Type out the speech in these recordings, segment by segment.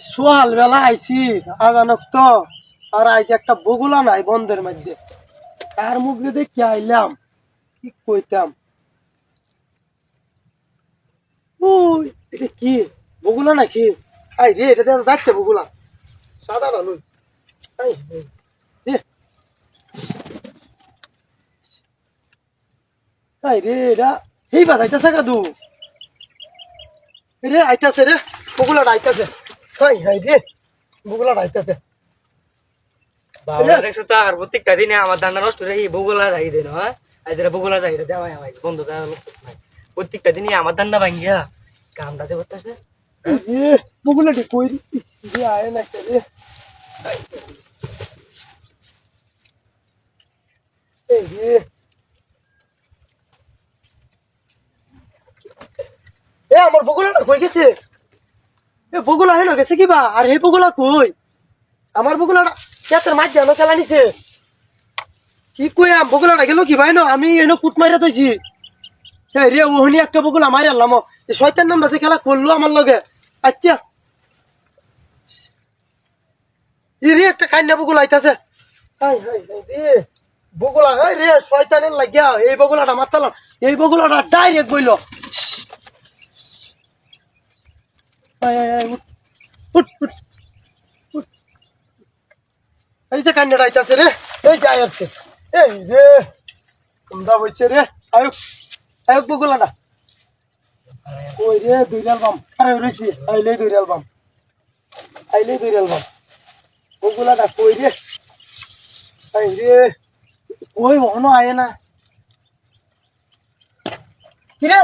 সোয়াল বেলা আইছি আজানক তো আর আইজ একটা বগুলা নাই বন্ধের মধ্যে কার মুখ দিয়ে দেখি আইলাম কি কইতাম ওই এটা কি বগুলা নাকি আই রে এটা দেখতে বগুলা সাদা না লই আই রে আই রে এটা এই বাদ আইতাছে কাদু রে আইতাছে রে বগুলা আইতাছে হাই হাই রে বগুলা আইতাছে বাবা দেখছো তো আর প্রত্যেকটা দিনে আমার ধান্না নষ্ট হয়ে বগুলা যাই দেন হ্যাঁ আজ বগুলা যাই দেওয়াই আমার বন্ধু দেওয়া লোক নাই প্রত্যেকটা দিনে আমার ধান্না ভাঙ্গিয়া কামটা যে করতেছে এ বগুলাটি কই রে আয় না রে এই রে এ আমার বগুলাটা কই গেছে এ বগুলা হেন গেছে কিবা আর এই বগুলা কই আমার বগুলাটা কেতের মাঝ জানো খেলা নিছে কি কই আম বগুলাটা গেল কি ভাই না আমি এনো কুট মাইরা তইছি হে রে ওহনি একটা বগুলা মারি আনলাম এই শয়তান নামটা যে খেলা করলো আমার লগে আচ্ছা রে একটা কান্না বগুলা আইতাছে হাই হাই হাই রে বগুলা হাই রে শয়তানের লাগিয়া এই বগুলাটা মারতালাম এই বগুলাটা ডাইরেক্ট বইলো হাই হাই হাই উঠ উঠ উঠ এই যে কান্নাটা আইতাছে রে এই যে আইছে এই রে তোমরা বইছে রে আয়ুক আয়ুক বগুলাটা ওই রে দুই অ্যালবাম আরে রইছি আইলে দুই অ্যালবাম আইলে দুই অ্যালবাম বগুলাটা কই রে আই রে কই হনো আয় না কিরে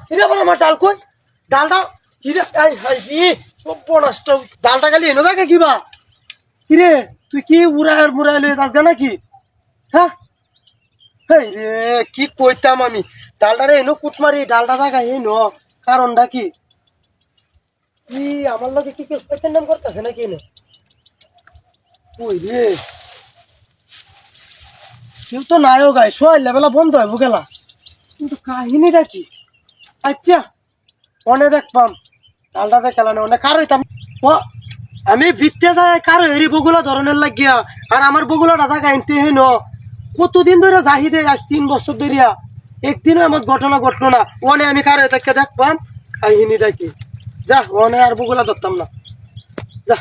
কিরে বল আমার ডাল কই ডালটা কিরে আই হাই রে সব নষ্ট ডালটা খালি এনো থাকে কিবা কিরে তুই কি উড়ায় মুড়ায় লয়ে যাস নাকি হ্যাঁ এই রে কি কইতাম আমি ডালটা রে এনো কুটমারি ডালটা থাকা এনো কারণটা কি কি আমার লগে কি কেউ শয়তান নাম করতেছে নাকি এনো ওই রে কেউ তো নাইও গাই সোয়াল লেবেলা বন্ধ হয় বুকেলা কিন্তু কাহিনীটা কি আচ্ছা অনে দেখবাম ডালটা খেলা নেই অনেক কারো হইতাম ও আমি ভিত্তে যাই কারো হেরি বগুলা ধরনের লাগিয়া আর আমার বগুলাটা থাকা এনতে হেন কতদিন ধরে জাহিদে আজ 3 বছর ধরিয়া একদিনও এমন ঘটনা ঘটলো না অনে আমি কারো তাকে দেখবাম কাহিনীটা কি যা অনে আর বগুলা ধরতাম না যা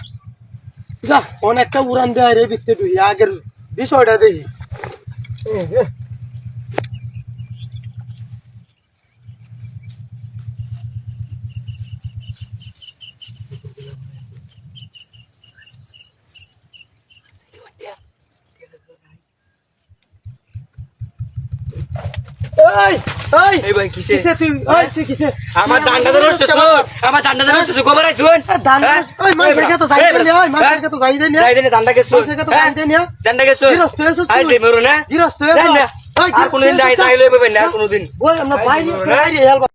যা অনেকটা উড়ান দেয় রে ভিত্তে তুই আগের বিষয়টা দেখি এই ভাই কিসে তুই তুই কিসে আমার ডান্ডাতে নষ্ট শুন আমার ডান্ডাতে নষ্ট শুন গোবরাই শুন মাছের তো যাই দেনি মাছের তো যাই দেনি যাই দেনি ডান্ডাকে শুন মাছের তো যাই দেনি ডান্ডাকে শুন গিরস্ত এসেছিস আই দে মরো না গিরস্ত আর কোনদিন যাই লইবে না আর কোনদিন বল আমরা বাইরে বাইরে হেলবা